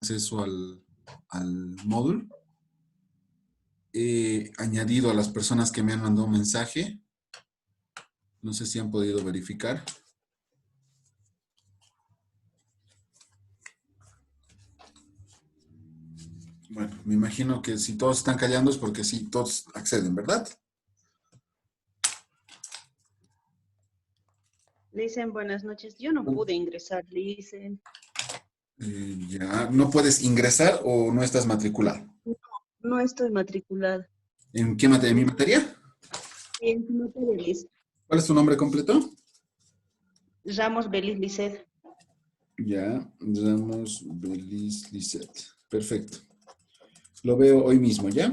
acceso al módulo. He añadido a las personas que me han mandado un mensaje. No sé si han podido verificar. Bueno, me imagino que si todos están callando es porque sí, todos acceden, ¿verdad? Dicen buenas noches. Yo no pude ingresar, dicen. Ya, ¿no puedes ingresar o no estás matriculado? No, no estoy matriculada. ¿En qué materia? ¿En mi materia? En su materia, dice. ¿Cuál es tu nombre completo? Ramos Belis Lisset. Ya, Ramos Belis Lisset. Perfecto. Lo veo hoy mismo, ¿ya?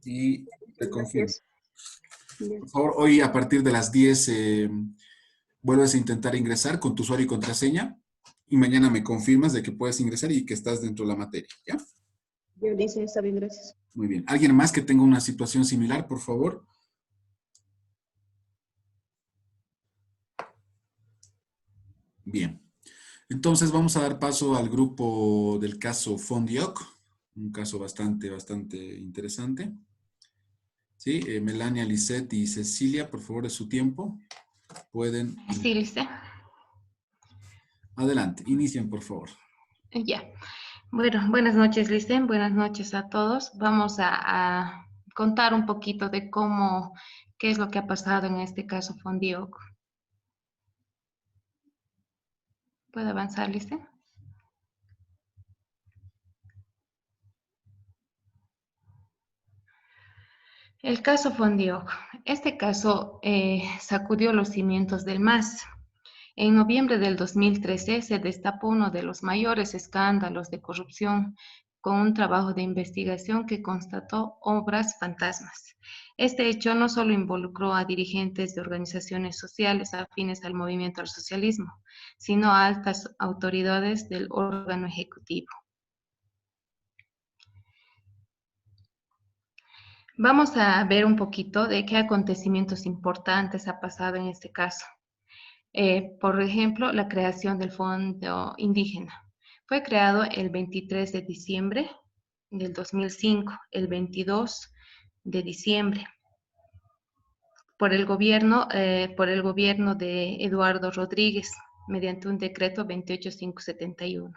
Y te confirmo. Gracias. Ya. Por favor, hoy a partir de las 10 vuelves a intentar ingresar con tu usuario y contraseña y mañana me confirmas de que puedes ingresar y que estás dentro de la materia, ¿ya? Yo dice, está bien, gracias. Muy bien. ¿Alguien más que tenga una situación similar, por favor? Bien. Entonces vamos a dar paso al grupo del caso Fondioc, un caso bastante interesante. Sí, Melania, Lisette y Cecilia, por favor, de su tiempo, pueden... Sí, Lice. Adelante, inicien, por favor. Ya. Bueno, buenas noches, Lice. Buenas noches a todos. Vamos a contar un poquito de qué es lo que ha pasado en este caso Fondioc. ¿Puede avanzar, Lice? El caso Fondioc. Este caso sacudió los cimientos del MAS. En noviembre del 2013 se destapó uno de los mayores escándalos de corrupción con un trabajo de investigación que constató obras fantasmas. Este hecho no solo involucró a dirigentes de organizaciones sociales afines al movimiento al socialismo, sino a altas autoridades del órgano ejecutivo. Vamos a ver un poquito de qué acontecimientos importantes ha pasado en este caso. Por ejemplo, la creación del Fondo Indígena. Fue creado el 23 de diciembre del 2005, el 22 de diciembre, por el gobierno de Eduardo Rodríguez, mediante un decreto 28571,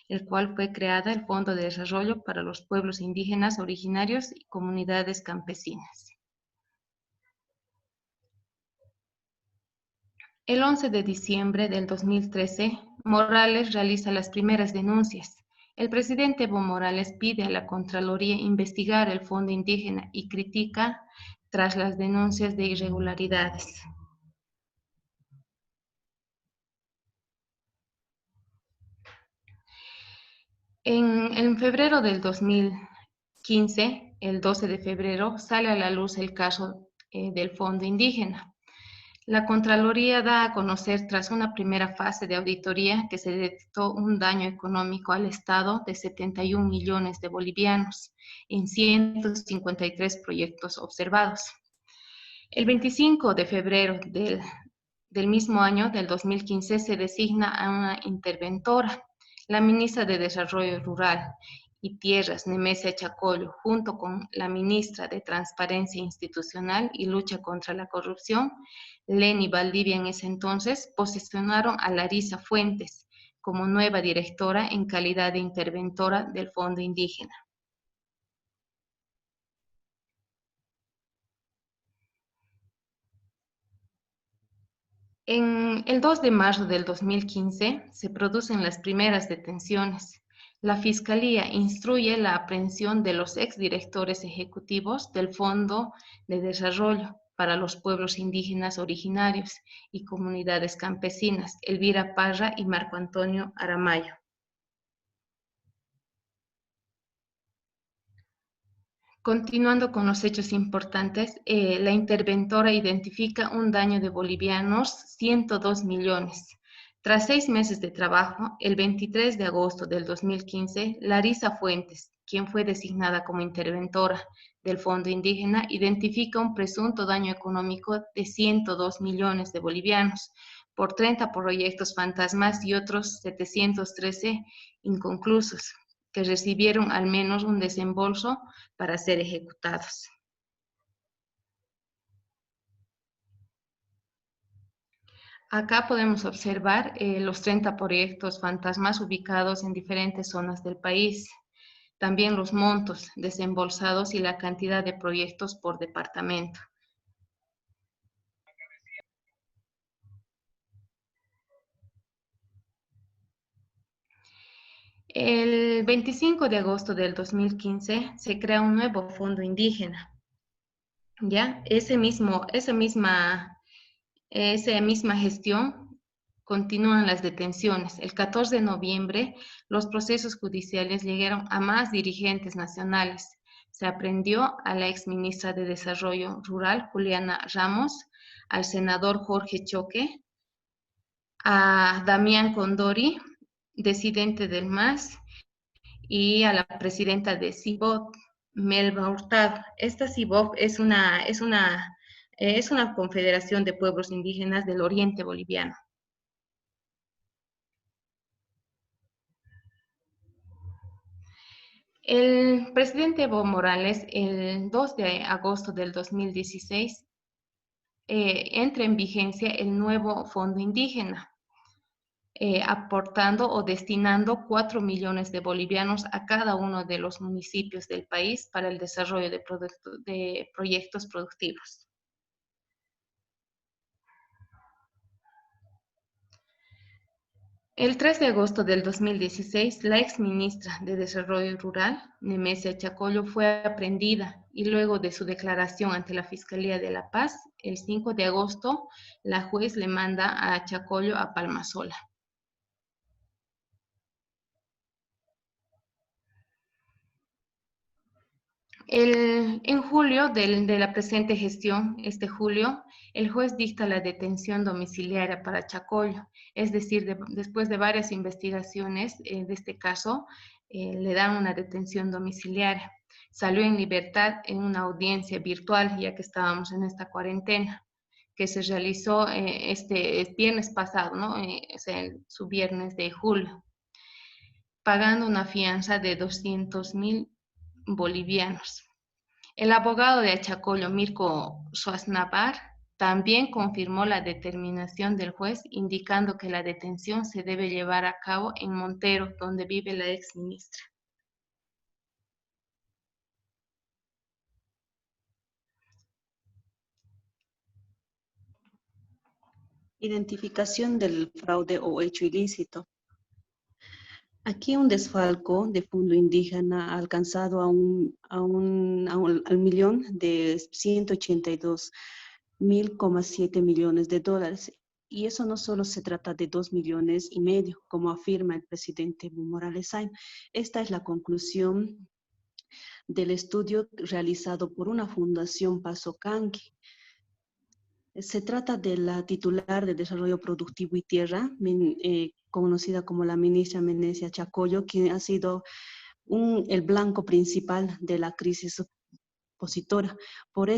el cual fue creada el Fondo de Desarrollo para los Pueblos Indígenas Originarios y Comunidades Campesinas. El 11 de diciembre del 2013, Morales realiza las primeras denuncias. El presidente Evo Morales pide a la Contraloría investigar el Fondo Indígena y critica tras las denuncias de irregularidades. En febrero del 2015, el 12 de febrero, sale a la luz el caso del Fondo Indígena. La Contraloría da a conocer tras una primera fase de auditoría que se detectó un daño económico al Estado de 71 millones de bolivianos en 153 proyectos observados. El 25 de febrero del mismo año, del 2015, se designa a una interventora, la ministra de Desarrollo Rural y Tierras, Nemesia Chacollo, junto con la ministra de Transparencia Institucional y Lucha contra la Corrupción, Leni Valdivia, en ese entonces, posicionaron a Larisa Fuentes como nueva directora en calidad de interventora del Fondo Indígena. En el 2 de marzo del 2015 se producen las primeras detenciones. La Fiscalía instruye la aprehensión de los exdirectores ejecutivos del Fondo de Desarrollo para los Pueblos Indígenas Originarios y Comunidades Campesinas, Elvira Parra y Marco Antonio Aramayo. Continuando con los hechos importantes, la interventora identifica un daño de bolivianos 102 millones. Tras 6 meses de trabajo, el 23 de agosto del 2015, Larisa Fuentes, quien fue designada como interventora del Fondo Indígena, identifica un presunto daño económico de 102 millones de bolivianos por 30 proyectos fantasmas y otros 713 inconclusos. que recibieron al menos un desembolso para ser ejecutados. Acá podemos observar los 30 proyectos fantasmas ubicados en diferentes zonas del país. También los montos desembolsados y la cantidad de proyectos por departamento. El 25 de agosto del 2015 se crea un nuevo fondo indígena. ¿Ya? Esa misma gestión continúan las detenciones. El 14 de noviembre, los procesos judiciales llegaron a más dirigentes nacionales. Se aprehendió a la exministra de Desarrollo Rural, Juliana Ramos, al senador Jorge Choque, a Damián Condori, disidente del MAS, y a la presidenta de CIBOT, Melba Hurtado. Esta CIBOT es una confederación de pueblos indígenas del oriente boliviano. El presidente Evo Morales, el 2 de agosto del 2016, entra en vigencia el nuevo fondo indígena, aportando o destinando 4 millones de bolivianos a cada uno de los municipios del país para el desarrollo de proyectos productivos. El 3 de agosto del 2016, la exministra de Desarrollo Rural, Nemesia Chacollo, fue aprehendida y luego de su declaración ante la Fiscalía de La Paz, el 5 de agosto, la juez le manda a Chacollo a Palmasola. En julio de la presente gestión, este julio, el juez dicta la detención domiciliaria para Chacollo, es decir, después de varias investigaciones de este caso, le dan una detención domiciliaria. Salió en libertad en una audiencia virtual, ya que estábamos en esta cuarentena, que se realizó este viernes pasado, ¿no? Su viernes de julio, pagando una fianza de 200.000 bolivianos. El abogado de Achacollo, Mirko Suaznavar, también confirmó la determinación del juez, indicando que la detención se debe llevar a cabo en Montero, donde vive la exministra. Identificación del fraude o hecho ilícito. Aquí un desfalco de fondo indígena ha alcanzado al millón de 182.000,7 millones de dólares. Y eso no solo se trata de 2,5 millones, como afirma el presidente Evo Morales Saim. Esta es la conclusión del estudio realizado por una fundación Paso Canqui. Se trata de la titular de Desarrollo Productivo y Tierra, conocida como la ministra Nemesia Chacollo, quien ha sido el blanco principal de la crisis opositora. Por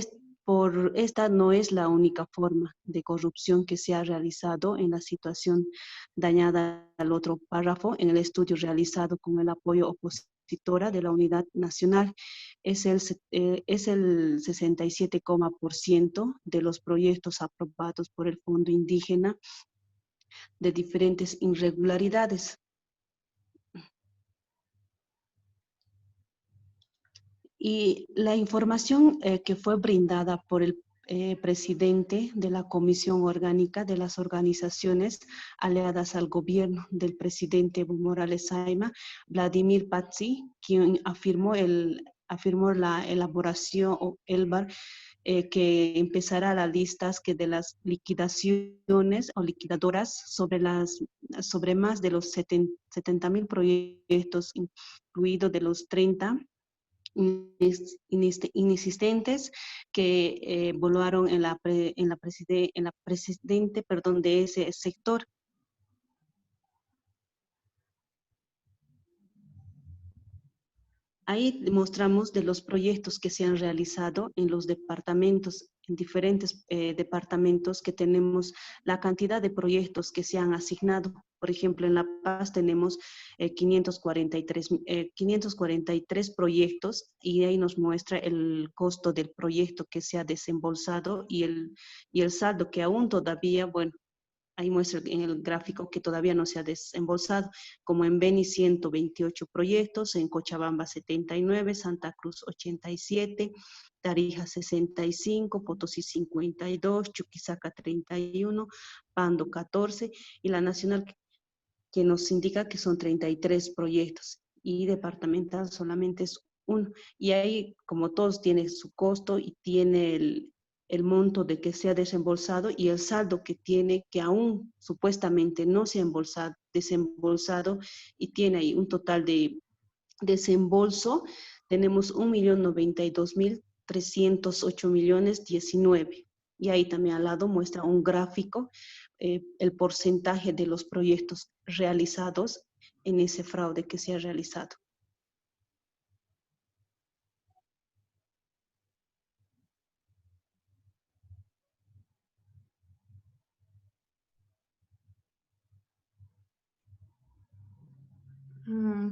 esta no es la única forma de corrupción que se ha realizado en la situación dañada al otro párrafo en el estudio realizado con el apoyo opositora de la Unidad Nacional. Es el 67% de los proyectos aprobados por el Fondo Indígena de diferentes irregularidades. Y la información que fue brindada por el presidente de la Comisión Orgánica de las organizaciones aliadas al gobierno del presidente Evo Morales Saima, Vladimir Pazzi, quien afirmó la elaboración o ELBAR, que empezará las listas de las liquidaciones o liquidadoras sobre más de los 70.000 proyectos, incluidos de los 30 inexistentes que evaluaron en la presidente de ese sector. Ahí mostramos de los proyectos que se han realizado en los departamentos, en diferentes departamentos que tenemos la cantidad de proyectos que se han asignado. Por ejemplo, en La Paz tenemos 543 proyectos y ahí nos muestra el costo del proyecto que se ha desembolsado y el saldo que aún todavía, bueno, ahí muestra en el gráfico que todavía no se ha desembolsado, como en Beni 128 proyectos, en Cochabamba 79, Santa Cruz 87, Tarija 65, Potosí 52, Chuquisaca 31, Pando 14 y la nacional que nos indica que son 33 proyectos y departamental solamente es uno. Y ahí, como todos, tiene su costo y tiene el monto de que se ha desembolsado y el saldo que tiene, que aún supuestamente no se ha desembolsado y tiene ahí un total de desembolso, tenemos 1.092.308.019. Y ahí también al lado muestra un gráfico, el porcentaje de los proyectos realizados en ese fraude que se ha realizado.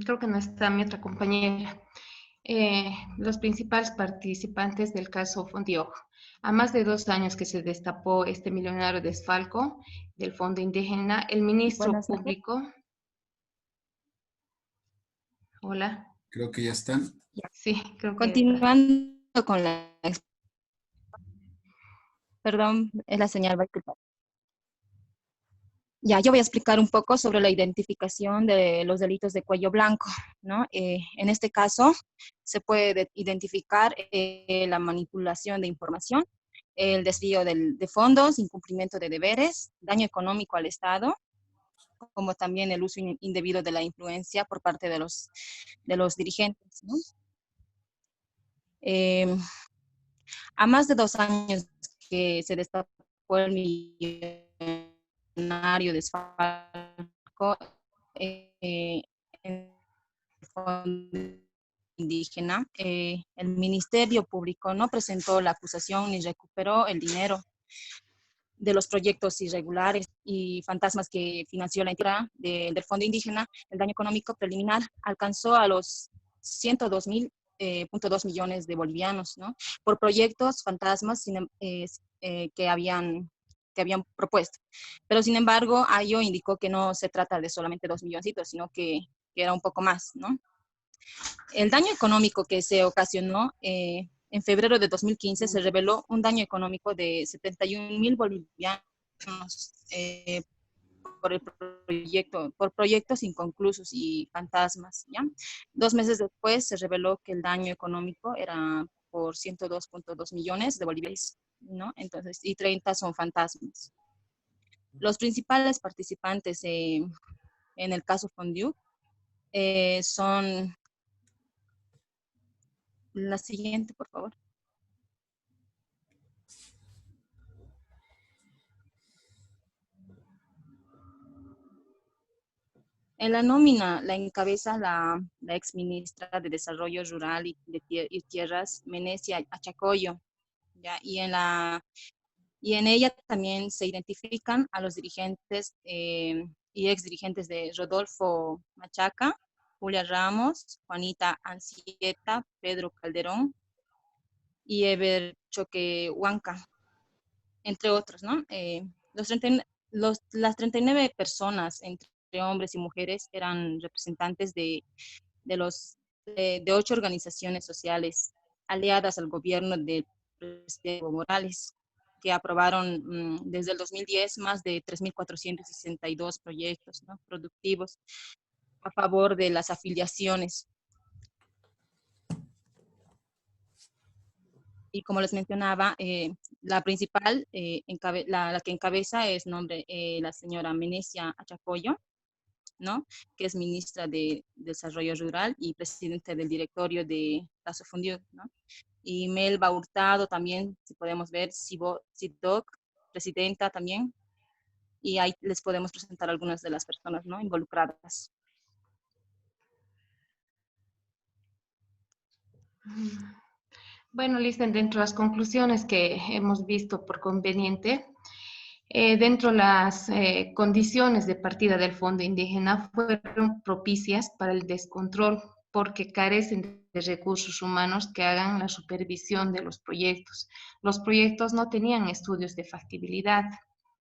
Creo que no está mi otra compañera. Los principales participantes del caso Fondioc. A más de 2 años que se destapó este millonario desfalco del Fondo Indígena, el ministro Buenas tardes. público... Hola. Creo que ya están. Sí, creo que... Continuando con la... Perdón, la señal va a disculpar. Ya, yo voy a explicar un poco sobre la identificación de los delitos de cuello blanco, ¿no? En este caso, se puede identificar la manipulación de información, el desvío de fondos, incumplimiento de deberes, daño económico al Estado, como también el uso indebido de la influencia por parte de los dirigentes, ¿no? A más de 2 años que se destapó el millonario desfalco en el Fondo Indígena, el Ministerio Público no presentó la acusación ni recuperó el dinero de los proyectos irregulares y fantasmas que financió la entidad del Fondo Indígena. El daño económico preliminar alcanzó a los 102.2 millones de bolivianos, ¿no? Por proyectos fantasmas que habían propuesto. Pero sin embargo, Ayo indicó que no se trata de solamente 2 milloncitos, sino que era un poco más, ¿no? El daño económico que se ocasionó en febrero de 2015 se reveló un daño económico de 71.000 bolivianos por proyectos inconclusos y fantasmas, ¿ya? 2 meses después se reveló que el daño económico era por 102.2 millones de bolivianos, ¿no? Entonces, y 30 son fantasmas. Los principales participantes en el caso Fondioc son... La siguiente, por favor. En la nómina la encabeza la ex ministra de Desarrollo Rural y Tierras, Menesia Achacoyo, ¿ya? Y en ella también se identifican a los dirigentes y ex dirigentes de Rodolfo Machaca, Julia Ramos, Juanita Ancieta, Pedro Calderón y Eber Choquehuanca, entre otros, ¿no? Las 39 personas, entre hombres y mujeres, eran representantes de 8 organizaciones sociales aliadas al gobierno del presidente Evo Morales, que aprobaron desde el 2010 más de 3.462 proyectos, ¿no?, productivos a favor de las afiliaciones. Y como les mencionaba, la principal, la que encabeza es la señora Menesia Achacoyo, ¿no?, que es ministra de Desarrollo Rural y presidenta del directorio de Caso Fondioc, ¿no? Y Melba Hurtado también, si podemos ver, SIDOC, presidenta también, y ahí les podemos presentar algunas de las personas, ¿no?, involucradas. Bueno, Listen, dentro de las conclusiones que hemos visto por conveniente, dentro de las condiciones de partida del Fondo Indígena fueron propicias para el descontrol porque carecen de recursos humanos que hagan la supervisión de los proyectos. Los proyectos no tenían estudios de factibilidad,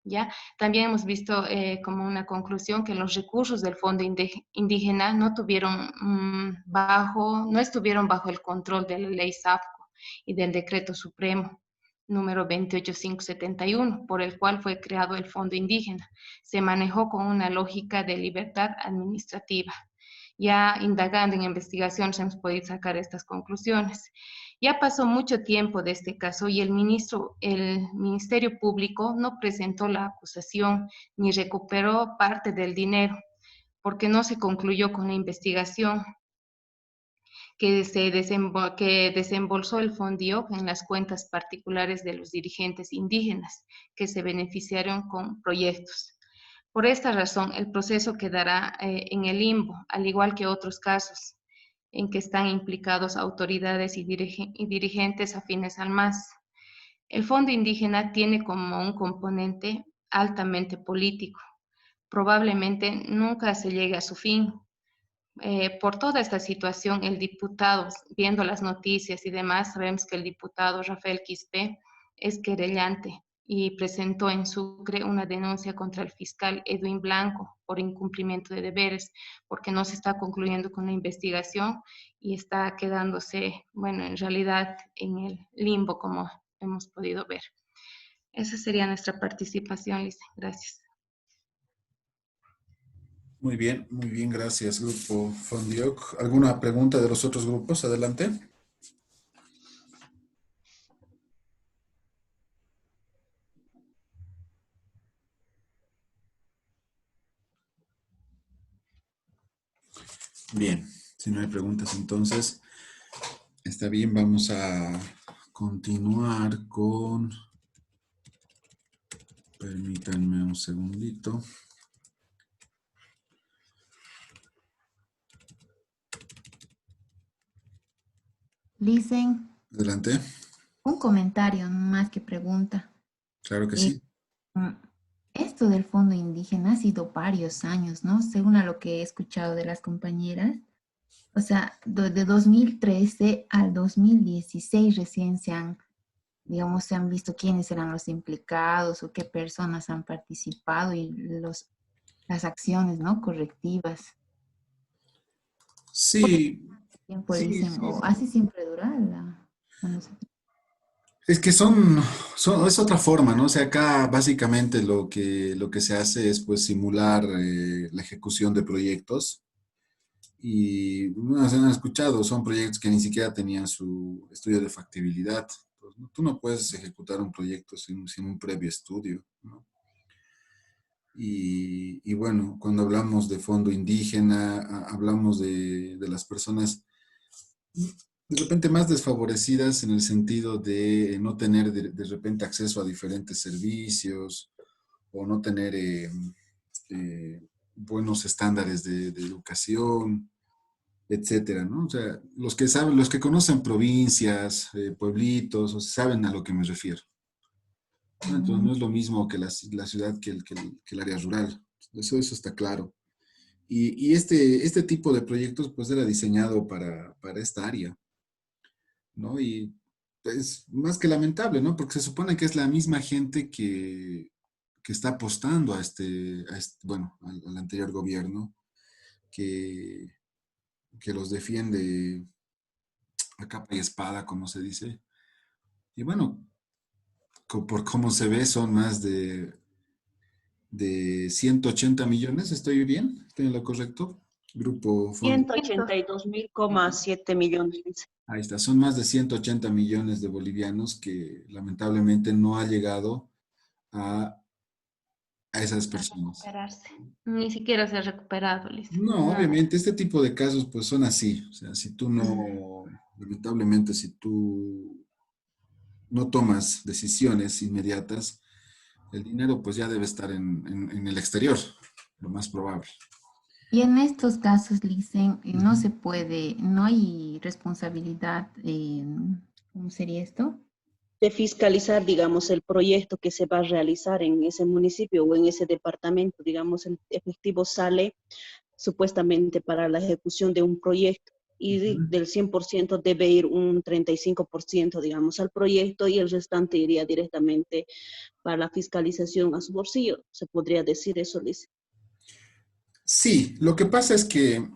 ¿ya? También hemos visto como una conclusión que los recursos del Fondo Indígena no estuvieron bajo el control de la ley SAFCO y del Decreto Supremo número 28571, por el cual fue creado el Fondo Indígena. Se manejó con una lógica de libertad administrativa. Ya indagando en investigaciones hemos podido sacar estas conclusiones. Ya pasó mucho tiempo de este caso y el Ministerio Público no presentó la acusación ni recuperó parte del dinero porque no se concluyó con la investigación que desembolsó el FONDIOC en las cuentas particulares de los dirigentes indígenas que se beneficiaron con proyectos. Por esta razón, el proceso quedará en el limbo, al igual que otros casos en que están implicados autoridades y dirigentes afines al MAS. El Fondo Indígena tiene como un componente altamente político. Probablemente nunca se llegue a su fin, por toda esta situación, el diputado, viendo las noticias y demás, sabemos que el diputado Rafael Quispe es querellante y presentó en Sucre una denuncia contra el fiscal Edwin Blanco por incumplimiento de deberes, porque no se está concluyendo con la investigación y está quedándose, bueno, en realidad en el limbo, como hemos podido ver. Esa sería nuestra participación, Lisa. Gracias. Muy bien, gracias, Grupo Fondioc. ¿Alguna pregunta de los otros grupos? Adelante. Bien, si no hay preguntas, entonces está bien, vamos a continuar con... Permítanme un segundito. Listen, Adelante. un comentario más que pregunta. Claro que Eh, sí. mm, Esto del Fondo Indígena ha sido varios años, ¿no? Según a lo que he escuchado de las compañeras. O sea, de 2013 al 2016 recién digamos, se han visto quiénes eran los implicados o qué personas han participado y las acciones, ¿no? Correctivas. Sí, Tiempo sí, dicen, sí. o así siempre dura cuando Es que es otra forma, ¿no? O sea, acá básicamente lo que se hace es pues simular la ejecución de proyectos y no se han escuchado, son proyectos que ni siquiera tenían su estudio de factibilidad. Pues, ¿no? Tú no puedes ejecutar un proyecto sin un previo estudio, ¿no? Y bueno, cuando hablamos de fondo indígena, hablamos de las personas de repente más desfavorecidas en el sentido de no tener de repente acceso a diferentes servicios o no tener buenos estándares de educación, etcétera, ¿no? O sea, los que saben, los que conocen provincias, pueblitos, o sea, saben a lo que me refiero, ¿no? Entonces no es lo mismo que la ciudad que el área rural. Eso está claro. Y este tipo de proyectos pues era diseñado para esta área, ¿no? Y es más que lamentable, ¿no? Porque se supone que es la misma gente que está apostando bueno, al anterior gobierno, que, que los defiende a capa y espada, como se dice. Y bueno, por cómo se ve, son más de 180 millones, ¿estoy bien? ¿Estoy en lo correcto? Grupo Fondo. 182.000,7 millones. Ahí está, son más de 180 millones de bolivianos que lamentablemente no ha llegado a esas personas. Recuperarse. Ni siquiera se ha recuperado, Lisa. No, Nada. obviamente, este tipo de casos pues son así. O sea, si tú no, lamentablemente, si tú no tomas decisiones inmediatas, el dinero pues ya debe estar en el exterior, lo más probable. Y en estos casos, Licen, no se puede, no hay responsabilidad, ¿cómo sería esto? De fiscalizar, digamos, el proyecto que se va a realizar en ese municipio o en ese departamento. Digamos, el efectivo sale supuestamente para la ejecución de un proyecto y Ujú. del 100% debe ir un 35%, digamos, al proyecto y el restante iría directamente para la fiscalización a su bolsillo. ¿Se podría decir eso, Liz? Sí, lo que pasa es que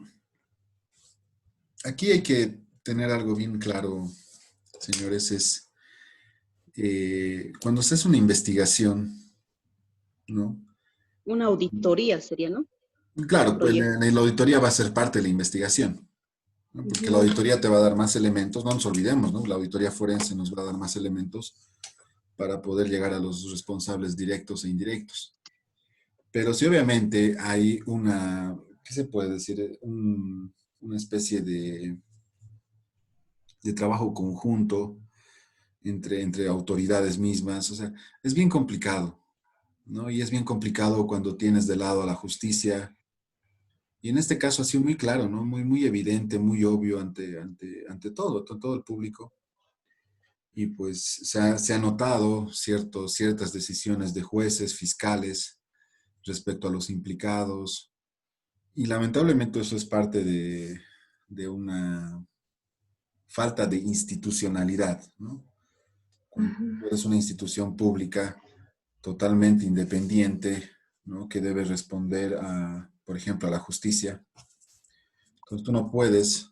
aquí hay que tener algo bien claro, señores, es cuando se hace una investigación, ¿no? Una auditoría sería, ¿no? Del Claro, pues proyecto. la auditoría va a ser parte de la investigación, ¿no? Porque la Ujú. auditoría te va a dar más elementos, no nos olvidemos, ¿no? La auditoría forense nos va a dar más elementos para poder llegar a los responsables directos e indirectos. Pero sí, obviamente hay una, ¿qué se puede decir? Una especie de trabajo conjunto entre autoridades mismas. O sea, es bien complicado, ¿no? Y es bien complicado cuando tienes de lado a la justicia. Y en este caso ha sido muy claro, ¿no? Muy evidente, muy obvio ante todo el público. Y pues se ha notado ciertas decisiones de jueces, fiscales respecto a los implicados. Y lamentablemente eso es parte de una falta de institucionalidad, ¿no? Cuando Ujú. tú eres una institución pública totalmente independiente, ¿no? Que debe responder a, por ejemplo, a la justicia. Entonces tú no puedes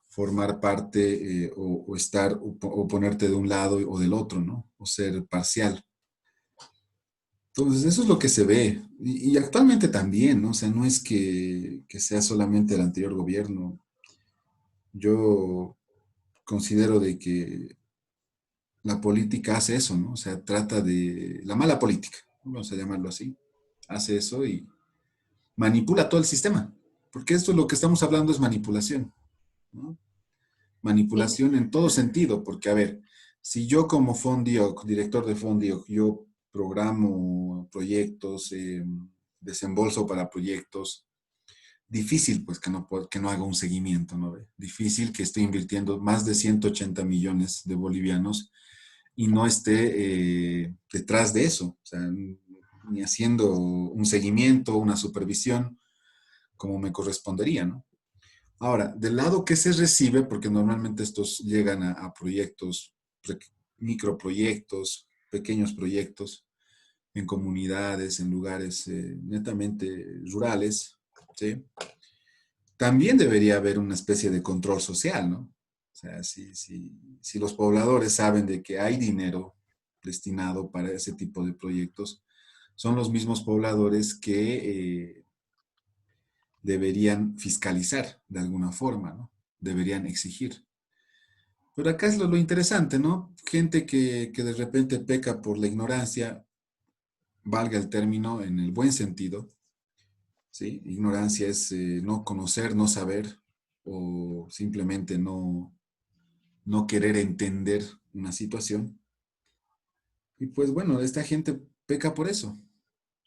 formar parte o estar o ponerte de un lado o del otro, ¿no? O ser parcial. Entonces eso es lo que se ve. Y actualmente también, ¿no? O sea, no es que sea solamente el anterior gobierno. Yo considero de que la política hace eso, ¿no? O sea, trata de la mala política, vamos a llamarlo así, hace eso y manipula todo el sistema, porque esto es lo que estamos hablando es manipulación, ¿no? Sí. Manipulación en todo sentido, porque a ver, si yo como Fondioc, director de Fondioc, yo programo proyectos, desembolso para proyectos, difícil pues que no haga un seguimiento, ¿no? Difícil que esté invirtiendo más de 180 millones de bolivianos y no esté detrás de eso, o sea, ni haciendo un seguimiento, una supervisión como me correspondería, ¿no? Ahora, del lado que se recibe, porque normalmente estos llegan a proyectos, microproyectos, pequeños proyectos, en comunidades, en lugares netamente rurales, ¿sí? También debería haber una especie de control social, ¿no? O sea, si los pobladores saben de que hay dinero destinado para ese tipo de proyectos, son los mismos pobladores que deberían fiscalizar de alguna forma, ¿no? Deberían exigir. Pero acá es lo interesante, ¿no? Gente que de repente peca por la ignorancia, valga el término en el buen sentido, ¿sí? Ignorancia es no conocer, no saber o simplemente no querer entender una situación. Y pues bueno, esta gente peca por eso,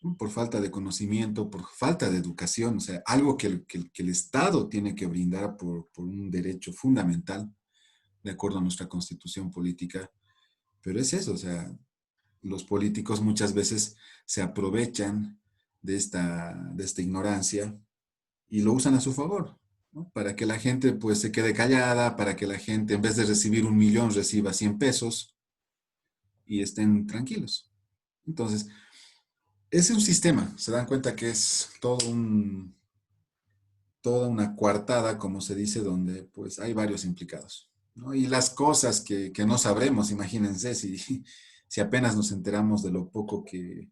¿no? Por falta de conocimiento, por falta de educación, o sea, algo que el Estado tiene que brindar por un derecho fundamental, de acuerdo a nuestra constitución política. Pero es eso, o sea, los políticos muchas veces se aprovechan de esta ignorancia y lo usan a su favor, ¿no? Para que la gente pues se quede callada, para que la gente en vez de recibir 1 millón reciba 100 pesos y estén tranquilos. Entonces, ese es un sistema, se dan cuenta que es toda una coartada, como se dice, donde pues hay varios implicados, ¿no? Y las cosas que no sabremos, imagínense, si apenas nos enteramos de lo poco que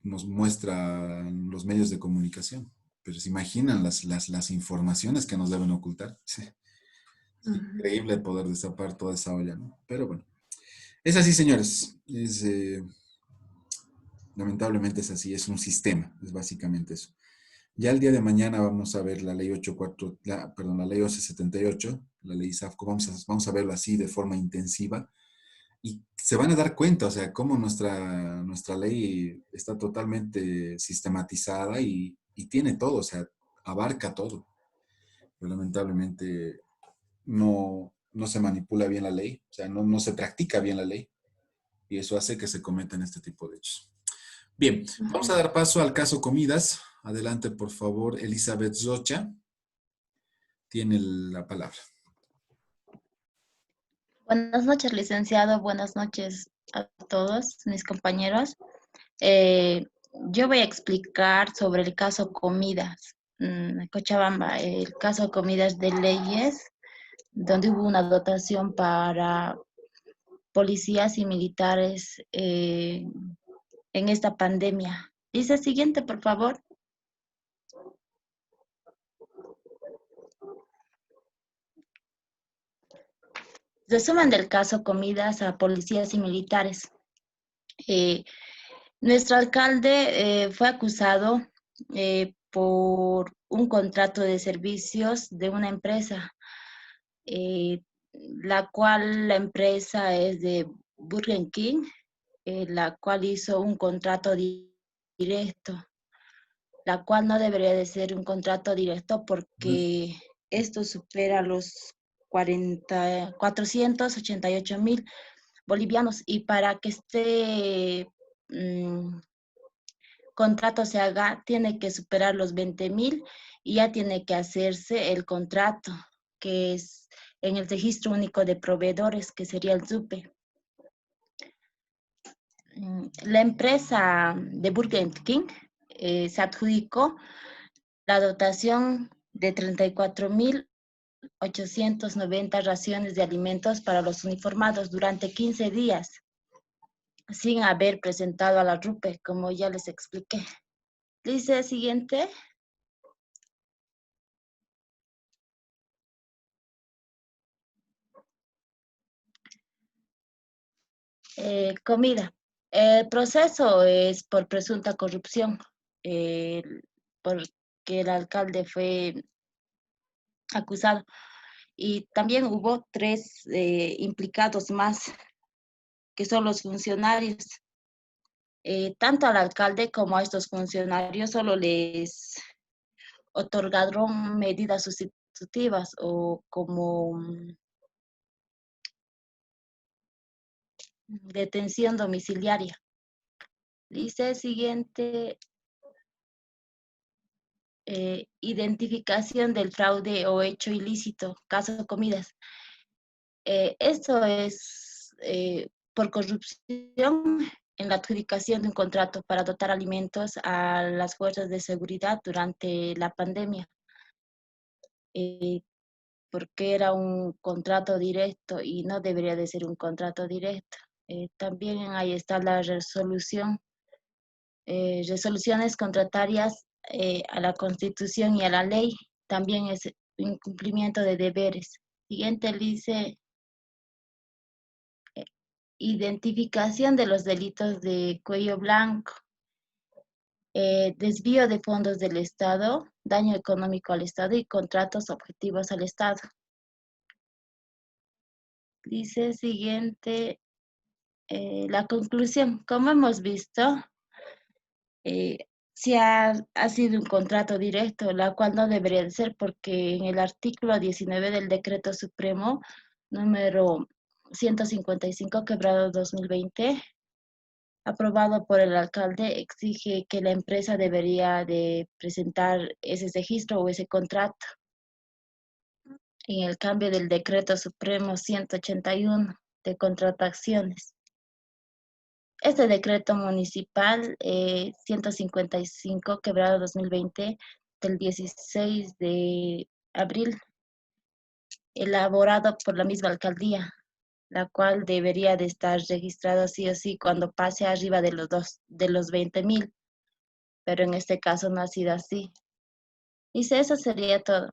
nos muestran los medios de comunicación. Pero se imaginan las informaciones que nos deben ocultar. Sí, es Ujú. increíble poder destapar toda esa olla, ¿no? Pero bueno, es así, señores. Lamentablemente es así, es un sistema, es básicamente eso. Ya el día de mañana vamos a ver la ley 84, perdón, la ley 1178, la ley SAFCO, vamos a verlo así de forma intensiva y se van a dar cuenta, o sea, cómo nuestra ley está totalmente sistematizada y y tiene todo, o sea, abarca todo. Pero lamentablemente no se manipula bien la ley, o sea, no se practica bien la ley, y eso hace que se cometan este tipo de hechos. Bien, vamos a dar paso al caso comidas. Adelante, por favor, Elizabeth Zocha. Tiene la palabra. Buenas noches, licenciado. Buenas noches a todos mis compañeros. Yo voy a explicar sobre el caso Comidas, Cochabamba, el caso Comidas de Leyes, donde hubo una dotación para policías y militares en esta pandemia. Dice siguiente, por favor. Resumen del caso Comidas a policías y militares. Nuestro alcalde fue acusado por un contrato de servicios de una empresa, la cual la empresa es de Burger King, la cual hizo un contrato directo, la cual no debería de ser un contrato directo porque esto supera los 488,000 bolivianos, y para que este contrato se haga tiene que superar los 20,000 y ya tiene que hacerse el contrato, que es en el registro único de proveedores, que sería el SUPE. La empresa de Burger King se adjudicó la dotación de 34,890 raciones de alimentos para los uniformados durante 15 días, sin haber presentado a la RUPE, como ya les expliqué. Dice siguiente. Comida. El proceso es por presunta corrupción, porque el alcalde fue acusado. Y también hubo 3 implicados más, que son los funcionarios. Tanto al alcalde como a estos funcionarios solo les otorgaron medidas sustitutivas o como detención domiciliaria. Dice siguiente. Identificación del fraude o hecho ilícito, caso Comidas. Esto es por corrupción en la adjudicación de un contrato para dotar alimentos a las fuerzas de seguridad durante la pandemia, porque era un contrato directo y no debería de ser un contrato directo. También ahí está la resolución, resoluciones contratarias a la Constitución y a la ley, también es incumplimiento de deberes. Siguiente dice, identificación de los delitos de cuello blanco, desvío de fondos del Estado, daño económico al Estado y contratos objetivos al Estado. Dice siguiente, la conclusión. Como hemos visto, si ha sido un contrato directo, la cual no debería de ser, porque en el artículo 19 del Decreto Supremo número 155/2020, aprobado por el alcalde, exige que la empresa debería de presentar ese registro o ese contrato. En el cambio del Decreto Supremo 181 de contrataciones. Este decreto municipal 155/2020 del 16 de abril, elaborado por la misma alcaldía, la cual debería de estar registrado sí o sí cuando pase arriba de los 20,000, pero en este caso no ha sido así. Dice, eso sería todo.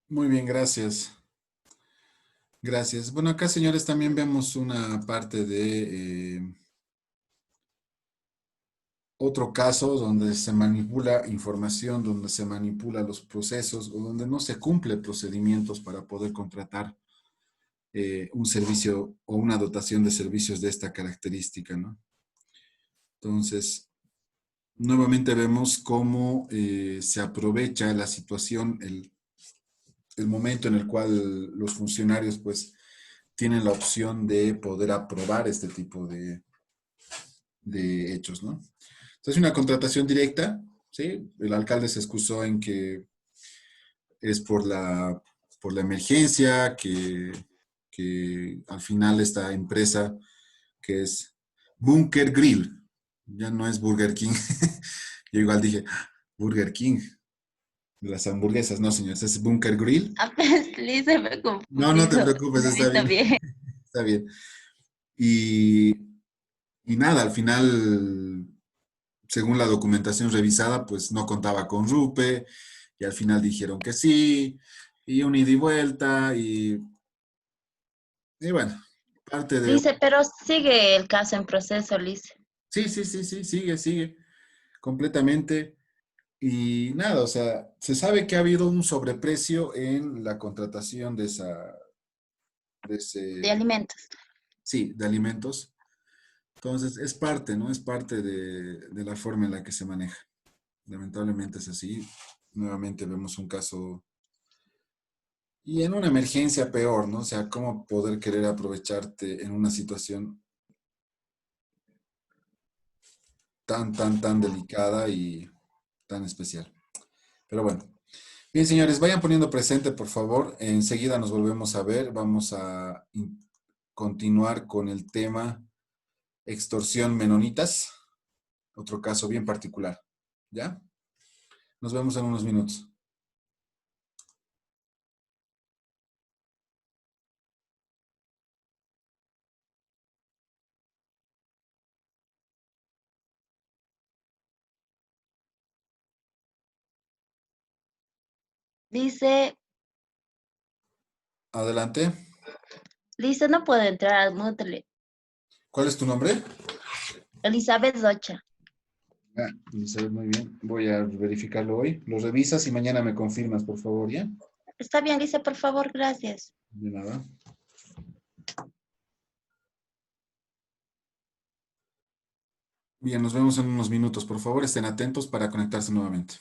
Muy bien, gracias. Gracias. Bueno, acá, señores, también vemos una parte de otro caso donde se manipula información, donde se manipula los procesos o donde no se cumplen procedimientos para poder contratar un servicio o una dotación de servicios de esta característica, ¿no? Entonces, nuevamente vemos cómo se aprovecha la situación, el momento en el cual los funcionarios pues tienen la opción de poder aprobar este tipo de hechos, ¿no? Entonces, una contratación directa, ¿sí? El alcalde se excusó en que es por la emergencia, que al final esta empresa que es Bunker Grill, ya no es Burger King. Yo igual dije, Burger King, de las hamburguesas, no señores, es Bunker Grill. Apenas Lisa me he No, no te confundido. preocupes, No he está visto bien, bien. está bien. Y, y nada, al final, según la documentación revisada, pues no contaba con RUPE, y al final dijeron que sí, y un ida y vuelta, y bueno, parte de... Lice, pero sigue el caso en proceso, Lice. Sí, sí, sí, sí, sigue, completamente. Y nada, o sea, se sabe que ha habido un sobreprecio en la contratación de De ese, alimentos. sí, de alimentos. Entonces, es parte, ¿no? Es parte de la forma en la que se maneja. Lamentablemente es así. Nuevamente vemos un caso, y en una emergencia peor, ¿no? O sea, cómo poder querer aprovecharte en una situación tan delicada y tan especial. Pero bueno. Bien, señores, vayan poniendo presente, por favor. Enseguida nos volvemos a ver. Vamos a continuar con el tema extorsión menonitas. Otro caso bien particular. ¿Ya? Nos vemos en unos minutos. Lice, Adelante. Lice no puede entrar al Moodle. ¿Cuál es tu nombre? Elizabeth Rocha. Ah, Elizabeth, muy bien. Voy a verificarlo hoy. Lo revisas y mañana me confirmas, por favor, ¿ya? Está bien, Lice, por favor, gracias. De nada. Bien, nos vemos en unos minutos. Por favor, estén atentos para conectarse nuevamente.